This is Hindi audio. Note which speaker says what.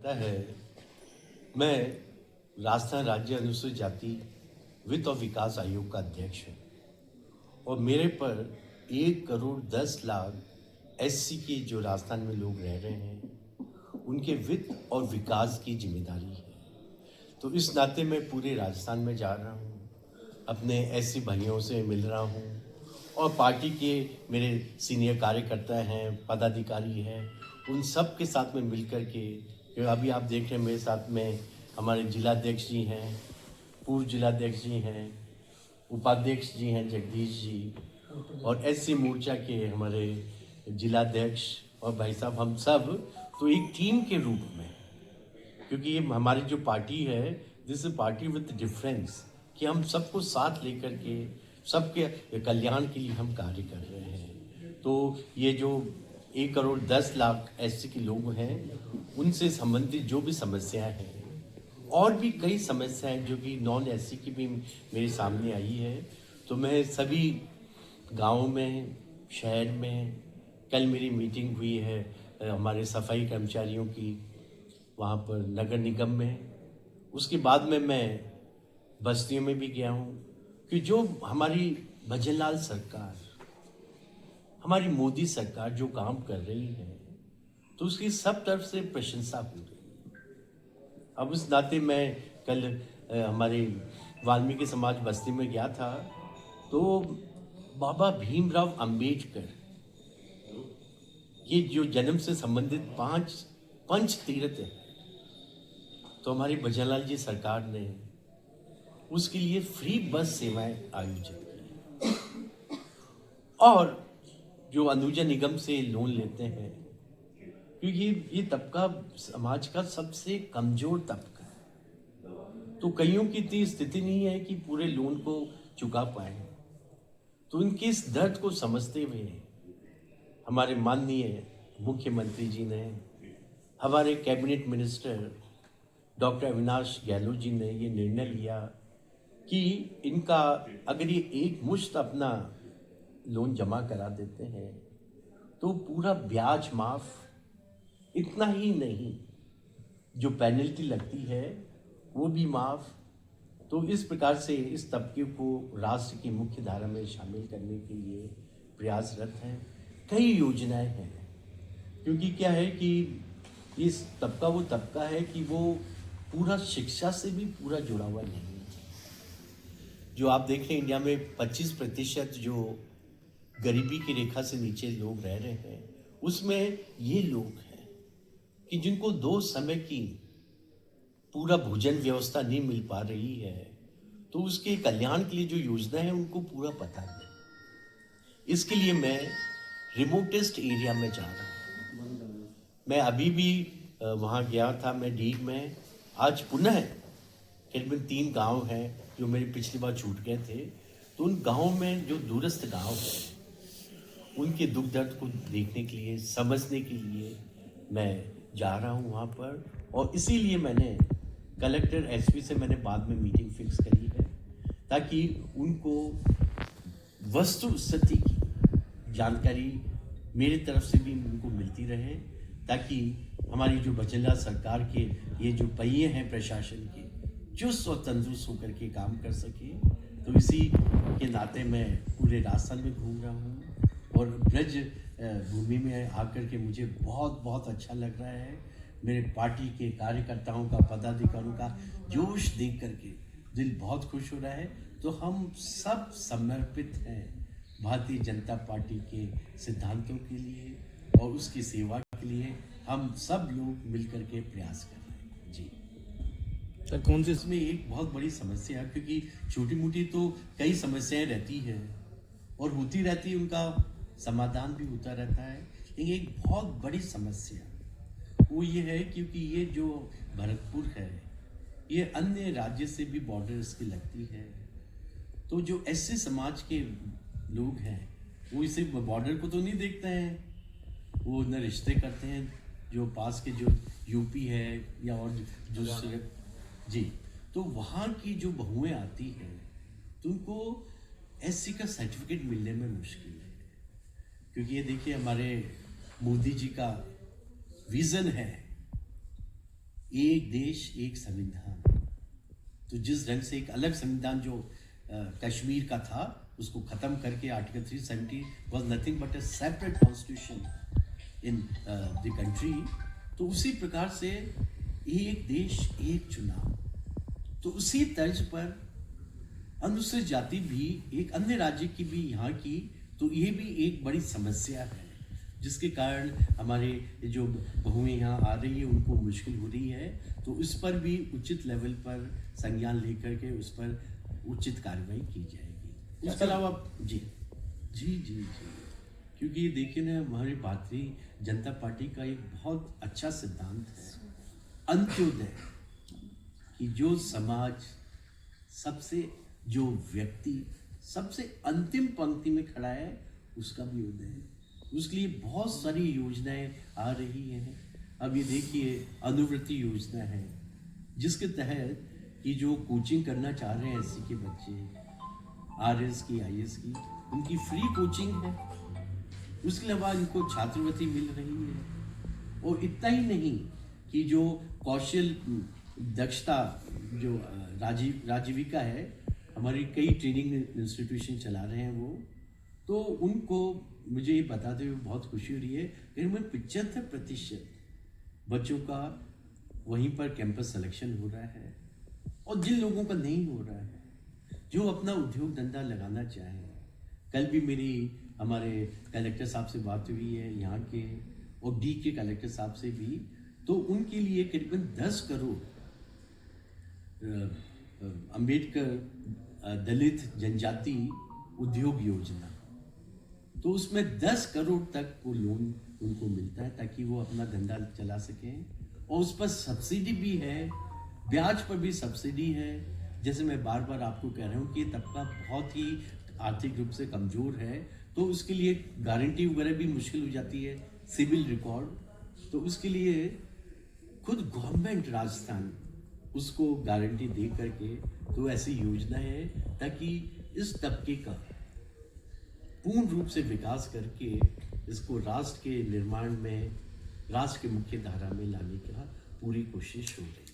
Speaker 1: लगता है मैं राजस्थान राज्य अनुसूचित जाति वित्त और विकास आयोग का अध्यक्ष हूँ और मेरे पर 1 करोड़ 10 लाख एससी के जो राजस्थान में लोग रह रहे हैं उनके वित्त और विकास की जिम्मेदारी है। तो इस नाते मैं पूरे राजस्थान में जा रहा हूँ, अपने एससी भाइयों से मिल रहा हूँ और पार्टी के मेरे सीनियर कार्यकर्ता हैं, पदाधिकारी हैं, उन सब के साथ में मिल कर के अभी आप देख रहे हैं मेरे साथ में हमारे जिलाध्यक्ष जी हैं, पूर्व जिलाध्यक्ष जी हैं, उपाध्यक्ष जी हैं जगदीश जी, और एससी मोर्चा के हमारे जिलाध्यक्ष और भाई साहब, हम सब तो एक टीम के रूप में, क्योंकि ये हमारी जो पार्टी है this is party with difference, कि हम सबको साथ लेकर के सबके कल्याण के लिए हम कार्य कर रहे हैं। तो ये जो 1 करोड़ 10 लाख एससी के लोग हैं उनसे संबंधित जो भी समस्याएं हैं और भी कई समस्याएं जो कि नॉन एससी की भी मेरे सामने आई है, तो मैं सभी गाँव में, शहर में, कल मेरी मीटिंग हुई है हमारे सफाई कर्मचारियों की वहाँ पर नगर निगम में, उसके बाद में मैं बस्तियों में भी गया हूँ कि जो हमारी भजनलाल सरकार, हमारी मोदी सरकार जो काम कर रही है तो उसकी सब तरफ से प्रशंसा हो रही है। अब उस नाते मैं कल हमारे वाल्मीकि समाज बस्ती में गया था, तो बाबा भीमराव अंबेडकर ये जो जन्म से संबंधित 5 पंच तीर्थ है, तो हमारी भजनलाल जी सरकार ने उसके लिए फ्री बस सेवाएं आयोजित की और जो अनुजा निगम से लोन लेते हैं, क्योंकि ये तबका समाज का सबसे कमजोर तबका है, तो कईयों की इतनी स्थिति नहीं है कि पूरे लोन को चुका पाए, तो उनके इस दर्द को समझते हुए हमारे माननीय मुख्यमंत्री जी ने, हमारे cabinet minister doctor Avinash Gehlot ji ने ये निर्णय लिया कि इनका अगर ये एक मुश्त अपना लोन जमा करा देते हैं तो पूरा ब्याज माफ, इतना ही नहीं जो पेनल्टी लगती है वो भी माफ। तो इस प्रकार से इस तबके को राष्ट्र की मुख्य धारा में शामिल करने के लिए प्रयासरत हैं। कई योजनाएं हैं, क्योंकि क्या है कि इस तबका वो तबका है कि वो पूरा शिक्षा से भी पूरा जुड़ा हुआ नहीं है। जो आप देख रहे हैं इंडिया में 25% जो गरीबी की रेखा से नीचे लोग रह रहे हैं, उसमें ये लोग हैं कि जिनको 2 समय की पूरा भोजन व्यवस्था नहीं मिल पा रही है, तो उसके कल्याण के लिए जो योजना है उनको पूरा पता नहीं। इसके लिए मैं रिमोटेस्ट एरिया में जा रहा हूँ। मैं अभी भी वहाँ गया था, मैं डीग में, आज पुनः करीबन 3 गांव हैं जो मेरी पिछली बार छूट गए थे, तो उन गाँव में जो दूरस्थ गांव हैं उनके दुख दर्द को देखने के लिए, समझने के लिए मैं जा रहा हूँ वहाँ पर। और इसीलिए मैंने कलेक्टर एसपी से मैंने बाद में मीटिंग फिक्स करी है, ताकि उनको वस्तु स्थिति की जानकारी मेरी तरफ से भी उनको मिलती रहे, ताकि हमारी जो भजनलाल सरकार के ये जो पहिए हैं प्रशासन के, चुस्त और तंदुरुस्त होकर के काम कर सके। तो इसी के नाते मैं पूरे राजस्थान में घूम रहा हूँ और ब्रज भूमि में आकर के मुझे बहुत बहुत अच्छा लग रहा है। मेरे पार्टी के कार्यकर्ताओं का, पदाधिकारियों का जोश देख करके दिल बहुत खुश हो रहा है। तो हम सब समर्पित हैं भारतीय जनता पार्टी के सिद्धांतों के लिए और उसकी सेवा के लिए हम सब लोग मिलकर के प्रयास कर रहे हैं जी।
Speaker 2: सर कौन सी
Speaker 1: इसमें एक बहुत बड़ी समस्या है, क्योंकि छोटी मोटी तो कई समस्याएं रहती है और होती रहती है, उनका समाधान भी होता रहता है, लेकिन एक बहुत बड़ी समस्या वो ये है क्योंकि ये जो भरतपुर है ये अन्य राज्य से भी बॉर्डर इसकी लगती है, तो जो ऐसे समाज के लोग हैं वो इसे बॉर्डर को तो नहीं देखते हैं, वो न रिश्ते करते हैं जो पास के जो यूपी है या और जो जी, तो वहाँ की जो बहुएं आती हैं तो उनको एससी का सर्टिफिकेट मिलने में मुश्किल है। क्योंकि ये देखिए हमारे मोदी जी का विज़न है एक देश एक संविधान। तो जिस ढंग से एक अलग संविधान जो कश्मीर का था उसको खत्म करके article 370 was nothing but a separate constitution in the country, तो उसी प्रकार से एक देश एक चुनाव, तो उसी तर्ज पर अनुसूचित जाति भी एक अन्य राज्य की भी यहाँ की, तो ये भी एक बड़ी समस्या है जिसके कारण हमारे जो बहुएं यहाँ आ रही है उनको मुश्किल हो रही है। तो उस पर भी उचित लेवल पर संज्ञान लेकर के उस पर उचित कार्रवाई की जाएगी। इसके अलावा जी जी जी जी क्योंकि ये देखिए ना, हमारी भारतीय जनता पार्टी का एक बहुत अच्छा सिद्धांत है अंत्योदय, कि जो समाज सबसे, जो व्यक्ति सबसे अंतिम पंक्ति में खड़ा है उसका भी उदय है। उसके लिए बहुत सारी योजनाएं आ रही हैं। अब ये देखिए अनुवृत्ति योजना है जिसके तहत कि जो कोचिंग करना चाह रहे हैं एससी के बच्चे, आरएस की, आईएएस की, उनकी फ्री कोचिंग है। उसके अलावा इनको छात्रवृत्ति मिल रही है। और इतना ही नहीं कि जो कौशल दक्षता जो राजीविका है, हमारी कई ट्रेनिंग इंस्टीट्यूशन चला रहे हैं वो, तो उनको मुझे ये बताते हुए बहुत खुशी हो रही है। इनमें 75% बच्चों का वहीं पर कैंपस सिलेक्शन हो रहा है। और जिन लोगों का नहीं हो रहा है, जो अपना उद्योग धंधा लगाना चाहें, कल भी मेरी हमारे कलेक्टर साहब से बात हुई है यहाँ के, और डी के कलेक्टर साहब से भी, तो उनके लिए करीबन 10 करोड़ अंबेडकर दलित जनजाति उद्योग योजना, तो उसमें 10 करोड़ तक वो लोन उनको मिलता है ताकि वो अपना धंधा चला सकें। और उस पर सब्सिडी भी है, ब्याज पर भी सब्सिडी है। जैसे मैं बार बार आपको कह रहा हूँ कि ये तबका बहुत ही आर्थिक रूप से कमज़ोर है, तो उसके लिए गारंटी वगैरह भी मुश्किल हो जाती है, सिविल रिकॉर्ड, तो उसके लिए खुद गवर्नमेंट राजस्थान उसको गारंटी दे करके तो ऐसी योजना है ताकि इस तबके का पूर्ण रूप से विकास करके इसको राष्ट्र के निर्माण में, राष्ट्र के मुख्य धारा में लाने का पूरी कोशिश हो रही है।